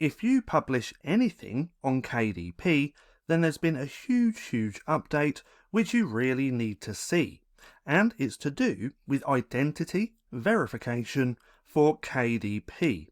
If you publish anything on KDP, then there's been a huge update which you really need to see, and it's to do with identity verification for KDP.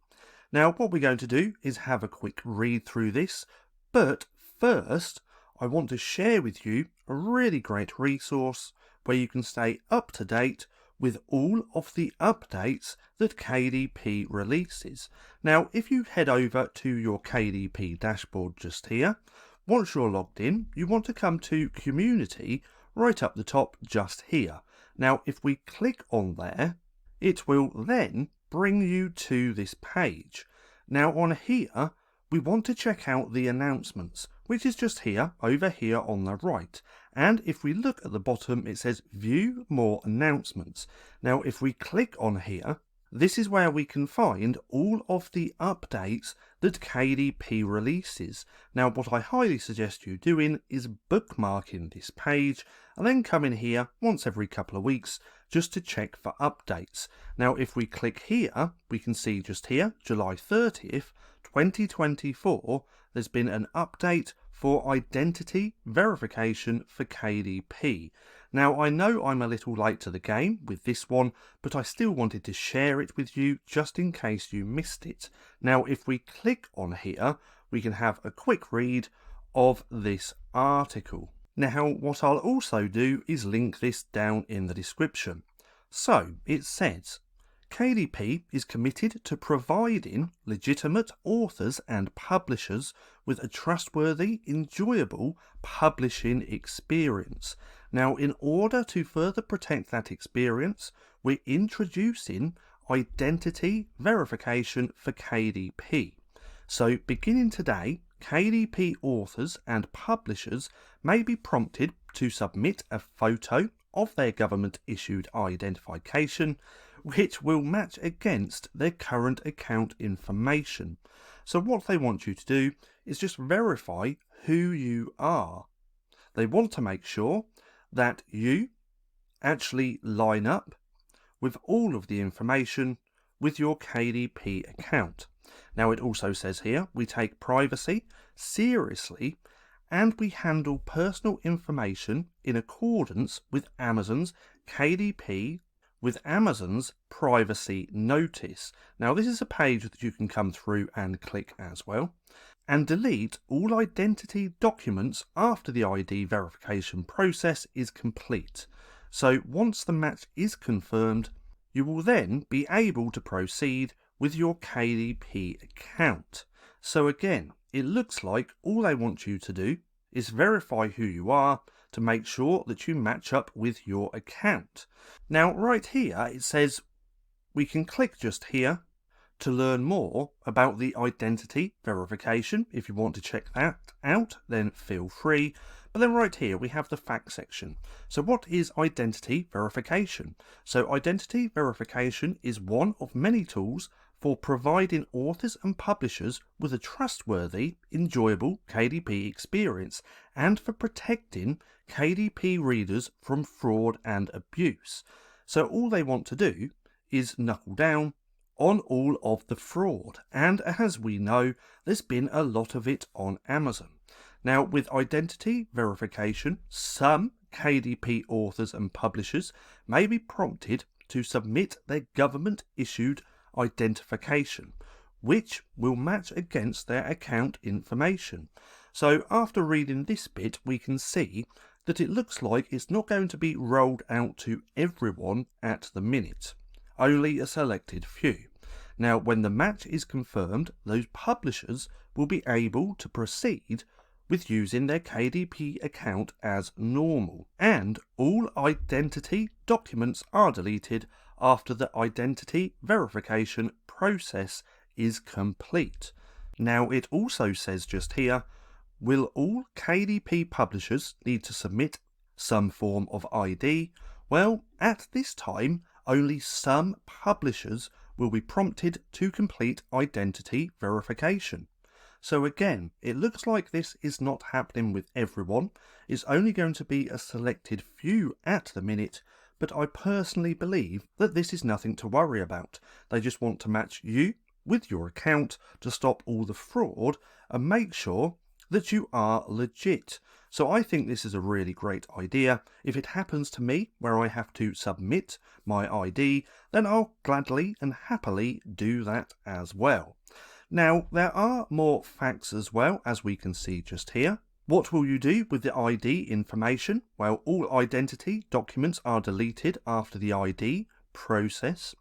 Now what we're going to do is have a quick read through this, but first I want to share with you a really great resource where you can stay up to date with all of the updates that KDP releases. Now, if you head over to your KDP dashboard just here, once you're logged in, you want to come to Community right up the top just here. Now, if we click on there, it will then bring you to this page. Now, on here, we want to check out the announcements, which is just here, over here on the right. And if we look at the bottom, it says View More Announcements. Now, if we click on here, this is where we can find all of the updates that KDP releases. Now, what I highly suggest you doing is bookmarking this page and then come in here once every couple of weeks just to check for updates. Now, if we click here, we can see just here, July 30th, 2024, there's been an update for identity verification for KDP. Now, I know I'm a little late to the game with this one, but I still wanted to share it with you just in case you missed it. Now, if we click on here, we can have a quick read of this article. Now, what I'll also do is link this down in the description. So, it says, KDP is committed to providing legitimate authors and publishers with a trustworthy, enjoyable publishing experience. Now, in order to further protect that experience, we're introducing identity verification for KDP. So, beginning today, KDP authors and publishers may be prompted to submit a photo of their government-issued identification, which will match against their current account information. So what they want you to do is just verify who you are. They want to make sure that you actually line up with all of the information with your KDP account. Now, it also says here, we take privacy seriously and we handle personal information in accordance with Amazon's KDP with Amazon's privacy notice. Now, this is a page that you can come through and click as well, and delete all identity documents after the ID verification process is complete. So once the match is confirmed, you will then be able to proceed with your KDP account. So again, it looks like all they want you to do is verify who you are to make sure that you match up with your account. Now, right here, it says we can click just here to learn more about the identity verification. If you want to check that out, then feel free. But then right here, we have the fact section. So what is identity verification? So identity verification is one of many tools for providing authors and publishers with a trustworthy, enjoyable KDP experience and for protecting KDP readers from fraud and abuse. So all they want to do is knuckle down on all of the fraud, and as we know, there's been a lot of it on Amazon. Now, with identity verification, some KDP authors and publishers may be prompted to submit their government-issued identification, which will match against their account information. So after reading this bit, we can see that it looks like it's not going to be rolled out to everyone at the minute, only a selected few. Now, when the match is confirmed, those publishers will be able to proceed with using their KDP account as normal, and all identity documents are deleted after the identity verification process is complete. Now, it also says just here, will all KDP publishers need to submit some form of ID? Well, at this time, only some publishers will be prompted to complete identity verification. So again, it looks like this is not happening with everyone. It's only going to be a selected few at the minute, but I personally believe that this is nothing to worry about. They just want to match you with your account to stop all the fraud and make sure that you are legit. So I think this is a really great idea. If it happens to me where I have to submit my ID, then I'll gladly and happily do that as well. Now, there are more facts as well, as we can see just here. What will you do with the ID information? Well, all identity documents are deleted after the ID process.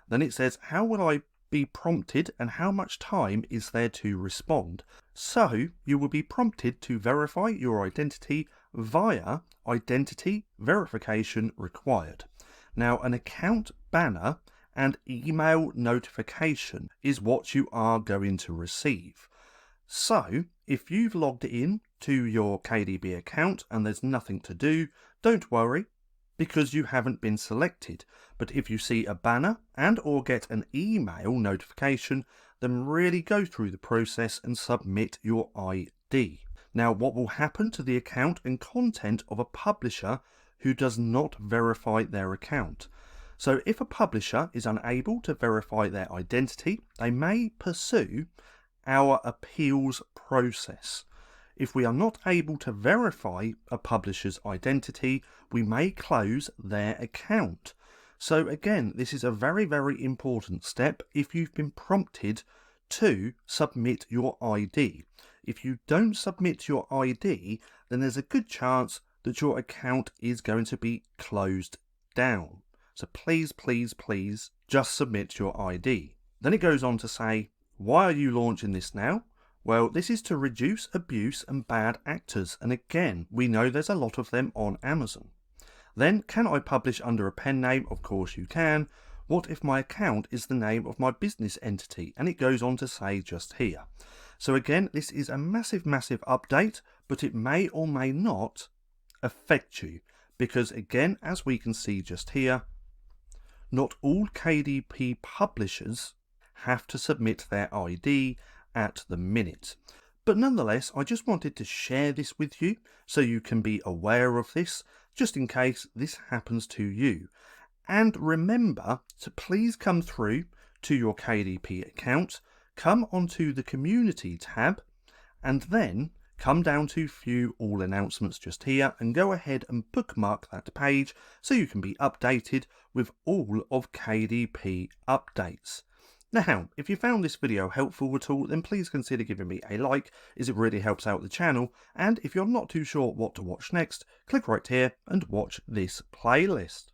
Then it says, how will I be prompted and how much time is there to respond? So you will be prompted to verify your identity via identity verification required. Now, an account banner and email notification is what you are going to receive. So if you've logged in to your KDP account and there's nothing to do, don't worry, because you haven't been selected. But if you see a banner and or get an email notification, then really go through the process and submit your ID. Now, what will happen to the account and content of a publisher who does not verify their account? So if a publisher is unable to verify their identity, they may pursue our appeals process. If we are not able to verify a publisher's identity, we may close their account. So again, this is a very, very important step if you've been prompted to submit your ID. If you don't submit your ID, then there's a good chance that your account is going to be closed down. So please, please, please just submit your ID. Then it goes on to say, why are you launching this now? Well, this is to reduce abuse and bad actors, and again, we know there's a lot of them on Amazon. Then, can I publish under a pen name? Of course you can. What if my account is the name of my business entity? And it goes on to say just here. So again, this is a massive, massive update, but it may or may not affect you, because again, as we can see just here, not all KDP publishers have to submit their ID at the minute. But nonetheless, I just wanted to share this with you so you can be aware of this, just in case this happens to you. And remember to please come through to your KDP account, come onto the community tab, and then come down to view all announcements just here and go ahead and bookmark that page so you can be updated with all of KDP updates. Now, if you found this video helpful at all, then please consider giving me a like, as it really helps out the channel, and if you're not too sure what to watch next, click right here and watch this playlist.